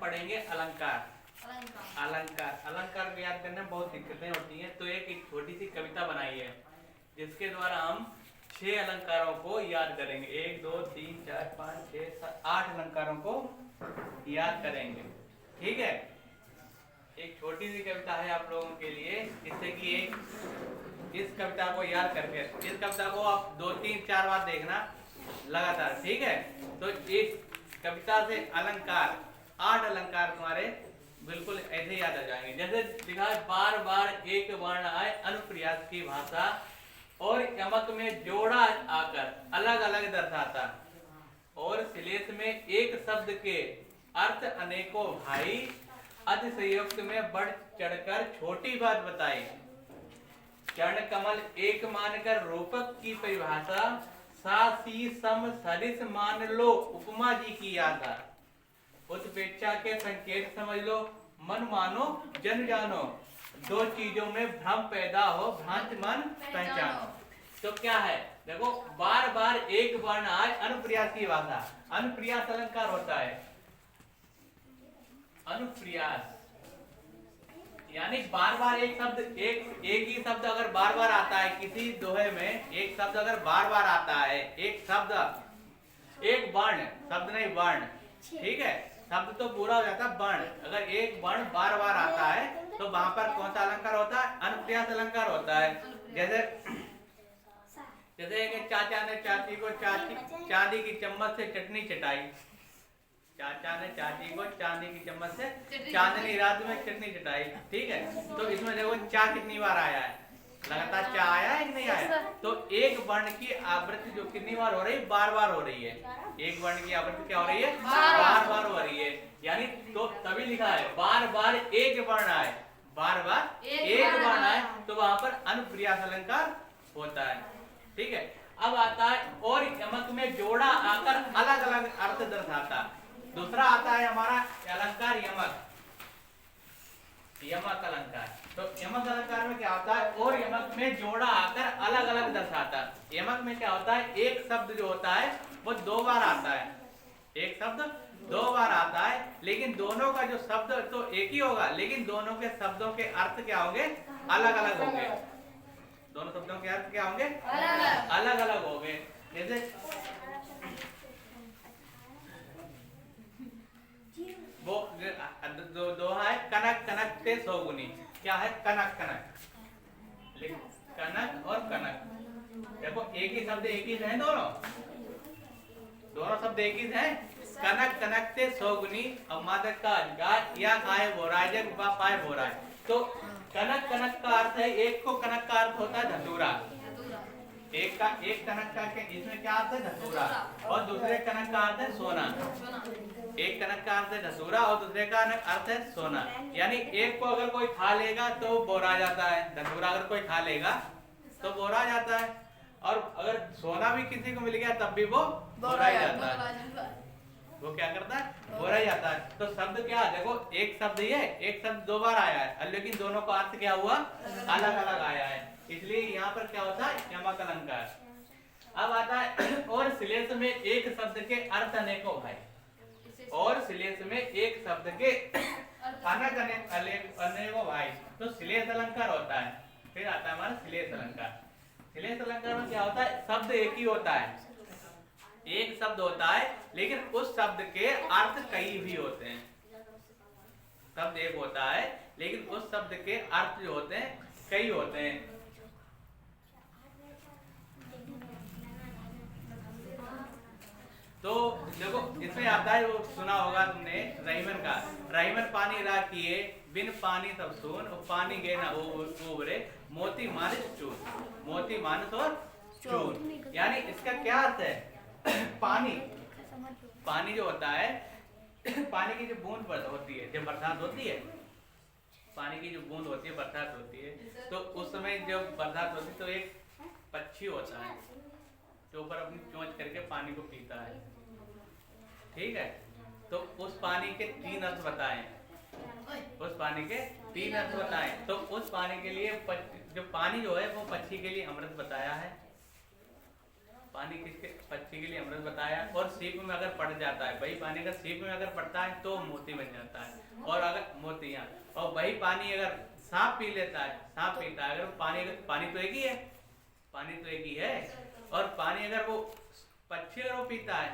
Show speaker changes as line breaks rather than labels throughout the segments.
पढ़ेंगे अलंकार। अलंकार अलंकार को याद करने में बहुत दिक्कतें होती हैं, तो एक छोटी सी कविता बनाई है जिसके द्वारा हम 6 अलंकारों को याद करेंगे। 1 2 3 4 5 6 7 8 अलंकारों को याद करेंगे। ठीक है, एक छोटी सी कविता है आप लोगों के लिए, जिससे कि इस कविता को याद करके इस कविता को आप 2 3 4 बार देखना लगातार। ठीक है, तो इस कविता से अलंकार 8 अलंकार तुम्हारे बिल्कुल ऐसे याद आ जाएंगे। जैसे लिखा है, बार बार एक वर्ण आए अनुप्रियास की भाषा, और यमक में जोड़ा आकर अलग अलग दर्शाता, और श्लेष में एक शब्द के अर्थ अनेकों भाई, अतिशयोक्त में बढ़ चढ़कर छोटी बात बताई। चरण कमल एक मानकर रूपक की परिभाषा, सासी सम सरिस मान लो उपमा जी की आशा। उत्प्रेक्षा के संकेत समझ लो, मन मानो जन जानो, दो चीजों में भ्रम पैदा हो भ्रांत मन पहचानो। तो क्या है, देखो बार बार एक वर्ण आए अनुप्रियास की भाषा। अनुप्रियास अलंकार होता है। अनुप्रियास यानी बार बार एक शब्द एक ही शब्द अगर बार बार आता है किसी दोहे में, एक शब्द अगर बार बार आता है, एक शब्द एक वर्ण, शब्द नहीं वर्ण, ठीक है, शब्द तो पूरा हो जाता है, वर्ण अगर एक वर्ण बार बार आता है तो वहां पर कौन सा अलंकार होता है? अनुप्रियास अलंकार होता है। जैसे कि चाचा ने चाची को चांदी की चम्मच से चटनी चटाई। चाचा ने चाची को चांदी की चम्मच से चांदनी रात में चटनी चटाई। ठीक है, तो इसमें देखो चा कितनी बार आया है, लगातार चा आया है कि नहीं आया? तो एक वर्ण की आवृत्ति जो कितनी बार हो रही है? बार बार हो रही है। एक वर्ण की आवृत्ति क्या हो रही है? बार बार हो रही है। यानी तो तभी लिखा है बार बार एक वर्ण आए, बार बार एक वर्ण आए, तो वहां पर अनुप्रियास अलंकार होता है। ठीक है, अब आता है और यमक में जोड़ा आकर अलग अलग अर्थ दर्शाता। दूसरा आता है हमारा अलंकार यमक। यमक अलंकार, तो यमक अलंकार में क्या होता है? और यमक में जोड़ा आकर अलग अलग दर्शाता। यमक में क्या होता है? एक शब्द जो होता है वो 2 बार आता है। एक शब्द 2 बार आता है, लेकिन दोनों का जो शब्द तो एक ही होगा, लेकिन दोनों के शब्दों के अर्थ क्या होंगे? अलग अलग होंगे। दोनों शब्दों के अर्थ क्या होंगे? अलग अलग होंगे। जैसे वो दो है कनक कनक से सौगुनी। क्या है? कनक कनक, कनक और कनक। देखो एक ही शब्द एक ही है, दोनों शब्द एक ही है। कनक कनक से सौगुनी, अब मादक का अधिकार या खाए बोराज व पाए बोराज। तो कनक कनक का अर्थ है, एक को कनक का अर्थ होता है धतूरा। एक कनक का इसमें क्या अर्थ है? धतूरा। और दूसरे कनक का अर्थ है सोना। एक कनक का अर्थ है धतूरा और दूसरे का अर्थ है सोना। यानी एक को अगर कोई खा लेगा तो बोरा जाता है, धतूरा अगर कोई खा लेगा तो बोरा जाता है, और अगर सोना भी किसी को मिल गया तब भी वो बोरा जाता है। वो क्या करता है? बोरा जाता है। तो शब्द क्या, देखो एक शब्द ही है, एक शब्द 2 बार आया है, लेकिन दोनों का अर्थ क्या हुआ? अलग अलग आया है। इसलिए यहाँ पर क्या होता है? यमक अलंकार। अब आता है और श्लेष में एक शब्द के अर्थ अनेकों भाई। और श्लेष में एक शब्द के अनेकों भाई, तो श्लेष अलंकार होता है। फिर आता है हमारा श्लेष अलंकार। श्लेष अलंकार में क्या होता है? शब्द एक ही होता है, एक शब्द होता है, लेकिन उस शब्द के अर्थ कई भी होते हैं। शब्द एक होता है, लेकिन उस शब्द के अर्थ जो होते हैं कई होते हैं। तो देखो इसमें आता है, वो सुना होगा तुमने रहीमन का, रहीमन पानी रा किए बिन पानी सब सुन, पानी गे ना उबरे मोती मानिस चून। मोती मानिस और चून, यानी इसका क्या अर्थ है? पानी जो होता है, पानी की जो बूंद होती है, जब बरसात होती है, पानी की जो बूंद होती है, बरसात होती है, तो उस समय जब बरसात होती है तो एक पक्षी होता है जो ऊपर अपनी चोंच करके पानी को पीता है। ठीक है, तो उस पानी के 3 अर्थ बताएं। उस पानी के 3 अर्थ बताएं। तो उस पानी के लिए जो पानी जो है वो पक्षी के लिए अमृत बताया है। पानी किसके पक्षी के लिए अमृत बताया। और सीप में अगर पड़ जाता है, वही पानी अगर सीप में अगर पड़ता है तो मोती बन जाता है। और अगर मोतियां, और वही पानी अगर सांप पी लेता है, सांप पीता है, अगर पानी तो एक ही है, पानी तो एक ही है। और पानी अगर वो पक्षी अगर वो पीता है,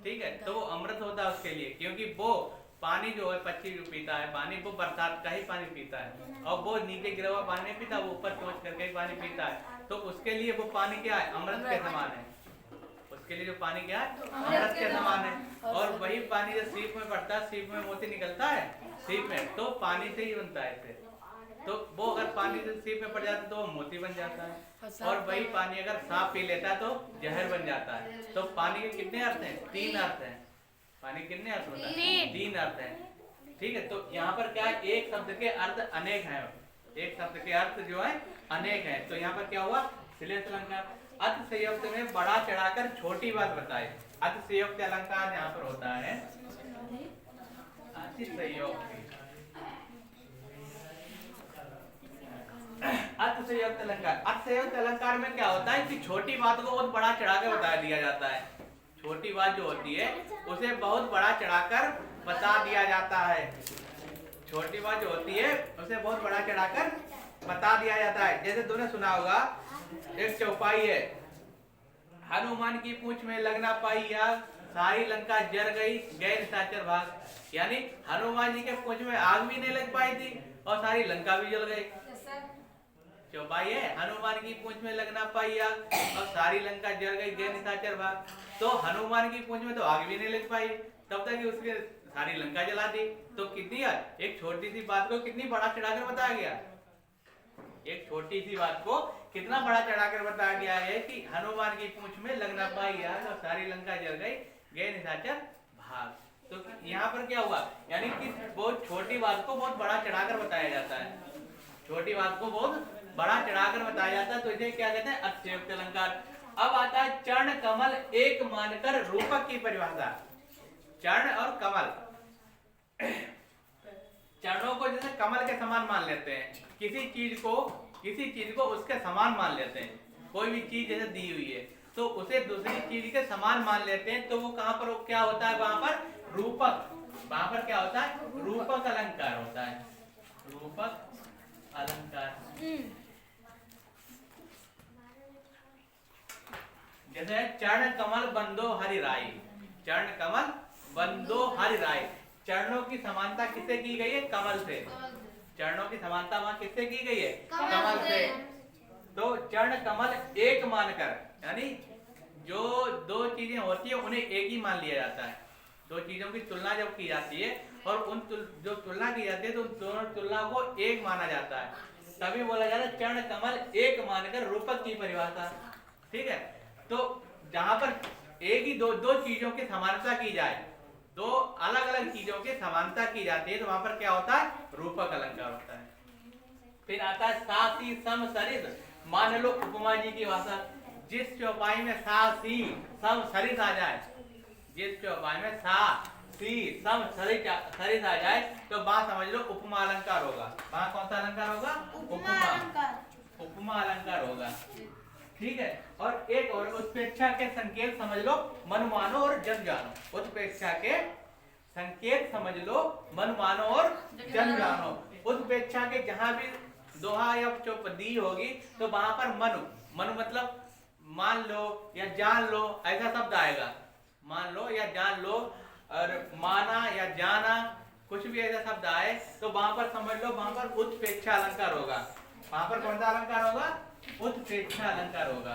ठीक है, तो वो अमृत होता है उसके लिए, क्योंकि वो पानी जो है पक्षी जो पीता है पानी, वो बरसात का ही पानी पीता है। और वो नीचे गिरा हुआ पानी नहीं पीता, वो ऊपर पहुंच करके ही पानी पीता है। तो उसके लिए वो पानी क्या है, अमृत के समान है। उसके लिए जो पानी क्या है, अमृत के समान है। और वही पानी जब सीप में पड़ता है, सीप में मोती निकलता है सीप में, तो पानी से ही बनता है इसे। तो वो अगर पानी से सीप में पड़ जाता है तो वो मोती बन जाता है। और वही पानी अगर सांप पी लेता है तो जहर बन जाता है। तो पानी के कितने अर्थ हैं, 3 अर्थ हैं। पानी कितने अर्थ होता है, 3 अर्थ हैं। ठीक है, तो यहाँ पर क्या है, एक शब्द के अर्थ अनेक हैं, एक शब्द के अर्थ जो है अनेक हैं। तो यहाँ पर क्या हुआ, श्लेष अलंकार। अर्थ संयुक्त में बड़ा चढ़ाकर छोटी बात बताए। अर्थ संयुक्त अलंकार यहाँ पर होता है, अर्थ संयुक्त अर्थ अलंकार। अर्थ अलंकार में क्या होता है कि छोटी बात को बहुत बड़ा चढ़ाकर बता दिया जाता है। छोटी बात जो होती है उसे बहुत बड़ा चढ़ाकर बता दिया जाता है। छोटी बात जो होती है उसे बहुत बड़ा चढ़ाकर बता दिया जाता है। जैसे तुमने सुना होगा, एक चौपाई है, हनुमान की पूंछ में लगना पाई आग, सारी लंका जर गई, गए निशाचर भाग। यानी हनुमान जी के पूंछ में आग भी नहीं लग पाई थी और सारी लंका भी जल गई। चौपाई है, हनुमान की पूंछ में लगना पाई आग और सारी लंका जल गई, गए निशाचर भाग। तो हनुमान की पूंछ में तो आग भी नहीं लग पाई, तब तक उसके सारी लंका जला दी। तो कितनी है, एक छोटी सी बात को कितनी बड़ा चढ़ाकर बताया गया। एक छोटी सी बात को कितना बड़ा चढ़ाकर बताया गया है कि हनुमान की पूंछ में लगना पाई आग और सारी लंका जल गई, गए निशाचर भाग। तो यहाँ पर क्या हुआ, यानी कि बहुत छोटी बात को बहुत बड़ा चढ़ाकर बताया जाता है। छोटी बात को बहुत बड़ा चढ़ाकर बताया जाता है, तो इसे क्या कहते हैं, अर्थ संयुक्त अलंकार। अब आता है चरण कमल एक मानकर रूपक की परिभाषा। चरण और कमल, चरणों को जैसे कमल के समान मान लेते हैं, किसी चीज को उसके समान मान लेते हैं। कोई भी चीज जैसे दी हुई है तो उसे दूसरी चीज के समान मान लेते हैं, तो वो कहां पर क्या होता है, वहां पर रूपक, वहां पर क्या होता है, रूपक अलंकार होता है, रूपक अलंकार। जैसे चरण कमल बंदो हरि राय, चरण कमल बंदो हरि राय। चरणों की समानता किससे की गई है, कमल से। चरणों की समानता वहां किससे की गई है, कमल से। तो चरण कमल एक मानकर, यानी जो दो चीजें होती है उन्हें एक ही मान लिया जाता है। दो चीजों की तुलना जब की जाती है और उन जो तुलना की जाती है तो उन दोनों तुलना को एक माना जाता है, तभी बोला जाता है चरण कमल एक मानकर रूपक की परिभाषा। ठीक है, तो जहां पर एक ही दो चीजों की समानता की जाए, दो अलग अलग चीजों की समानता की जाती है, तो वहां पर क्या होता है, रूपक अलंकार होता है। फिर आता है सासी सम सरित, मान लो उपमा जी की भाषा। जिस चौपाई में सा सी सम सरित आ जाए, जिस चौपाई में सा सी सम सरित आ जाए तो वहां समझ लो उपमा अलंकार होगा। वहां कौन सा अलंकार होगा, उपमा अलंकार होगा। ठीक है, और एक और उत्प्रेक्षा के संकेत समझ लो, मन मानो और जन जानो। उत्प्रेक्षा के संकेत समझ लो, मन मानो और जन जानो। उत्प्रेक्षा के जहां भी दोहा या चौपदी होगी तो वहां पर मनु मतलब मान लो या जान लो, ऐसा शब्द आएगा। मान लो या जान लो, और माना या जाना, कुछ भी ऐसा शब्द आए तो वहां पर समझ लो, वहां पर उत्प्रेक्षा अलंकार होगा। वहां पर कौन सा अलंकार होगा, उत्प्रेक्षा अलंकार होगा।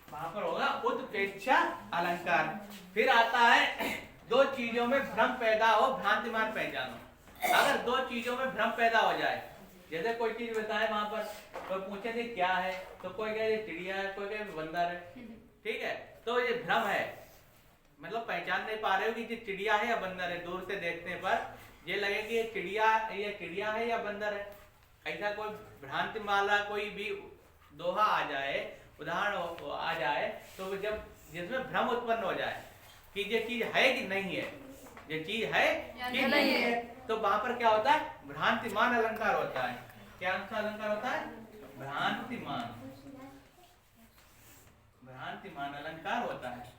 वहां पर होगा उत्प्रेक्षा अलंकार। फिर आता है दो चीजों में भ्रम पैदा हो, भ्रांतिमान पहचानो। अगर दो चीजों में भ्रम पैदा हो जाए, जैसे कोई चीज बताए, वहां पर कोई पूछे थे क्या है, तो कोई कहे चिड़िया है, कोई कहे बंदर है। ठीक है, तो ये भ्रम है, मतलब पहचान नहीं पा रहे हो कि ये चिड़िया है या बंदर है। दूर से देखने पर ये लगे कि ये चिड़िया है या बंदर है। ऐसा कोई भ्रांति वाला कोई भी दोहा आ जाए, उदाहरण आ जाए, तो जब जिसमें भ्रम उत्पन्न हो जाए कि ये चीज है कि नहीं है, ये चीज है कि नहीं है, तो वहां पर क्या होता है, भ्रांतिमान अलंकार होता है। क्या अलंकार होता है, भ्रांतिमान। भ्रांतिमान अलंकार होता है।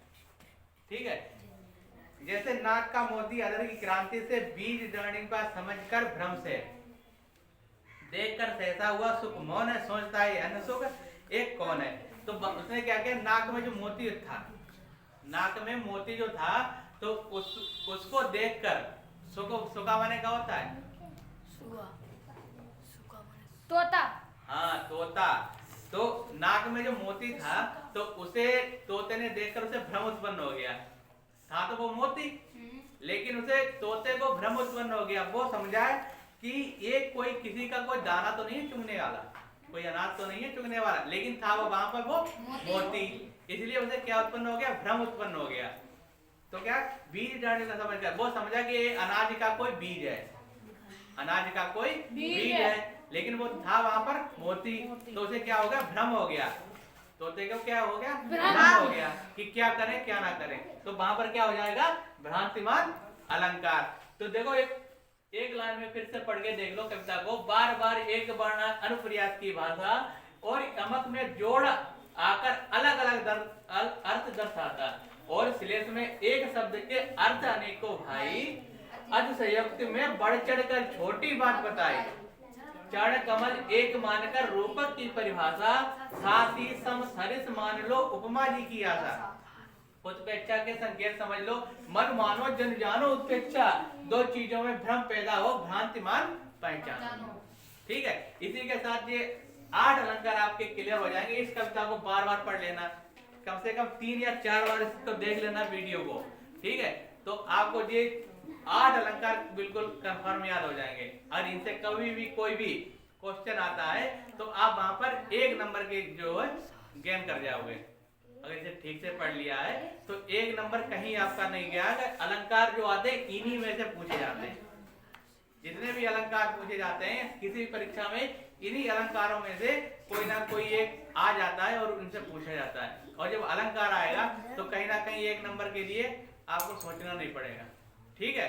ठीक है, जैसे नाक का मोती अधर की क्रांति से बीज द्रवणिका समझकर भ्रम से देखकर सहसा हुआ सुख मौन है सोचता है अन्य सुख एक कौन है। तो उसने क्या किया, नाक में जो मोती था, नाक में मोती जो था, तो उसको देखकर सुखा माने क्या होता है,
तोता।
हाँ तोता। तो नाक में जो मोती था तो उसे तोते ने देखकर उसे भ्रम उत्पन्न हो गया, था तो वो मोती, लेकिन उसे तोते को भ्रम उत्पन्न हो गया। वो समझा कि ये कोई किसी का कोई दाना तो नहीं है चुगने वाला, कोई अनाज तो नहीं है चुगने वाला, लेकिन था वो वहां पर वो मोती, इसलिए उसे क्या उत्पन्न हो गया, भ्रम उत्पन्न हो गया। तो क्या बीज डालने का समझ गया, वो समझा कि ये अनाज का कोई बीज है, अनाज का कोई बीज है, लेकिन वो था वहां पर मोती, तो उसे क्या हो गया, भ्रम हो गया। तोते को क्या हो गया, भ्रम हो गया कि क्या करें क्या ना करें। तो वहां पर क्या हो जाएगा, भ्रांतिमान अलंकार। तो देखो एक लाइन में फिर से पढ़ के देख लो कविता को। बार बार एक वर्ण अनुप्रयास की भाषा और यमक में जोड़ आकर अलग अलग अर्थ दर्शाता, और श्लेष में एक शब्द के अर्थ अनेकों भाई, अतिशयोक्ति में बढ़ चढ़ कर छोटी बात बताई, चरण कमल एक मानकर रूपक की परिभाषा, साथ ही सम सरिस मान लो उपमा जी की आशा। उत्प्रेक्षा के संकेत समझ लो, मन मानो जन जानो उत्प्रेक्षा, दो चीजों में भ्रम पैदा हो भ्रांतिमान पहचानो। ठीक है, इसी के साथ ये 8 अलंकार आपके क्लियर हो जाएंगे। इस कविता को बार बार पढ़ लेना, कम से कम 3 या 4 बार इसको देख लेना वीडियो को। ठीक है, तो आपको ये 8 अलंकार बिल्कुल कंफर्म याद हो जाएंगे, और इनसे कभी भी कोई भी क्वेश्चन आता है तो आप वहां पर 1 नंबर के जो है गेन कर जाओगे। अगर इसे ठीक से पढ़ लिया है तो 1 नंबर कहीं आपका नहीं गया। अलंकार जो आते हैं इन्हीं में से पूछे जाते हैं, जितने भी अलंकार पूछे जाते हैं किसी भी परीक्षा में, इन्हीं अलंकारों में से कोई ना कोई एक आ जाता है और उनसे पूछा जाता है। और जब अलंकार आएगा तो कहीं ना कहीं 1 नंबर के लिए आपको सोचना नहीं पड़ेगा। ठीक है।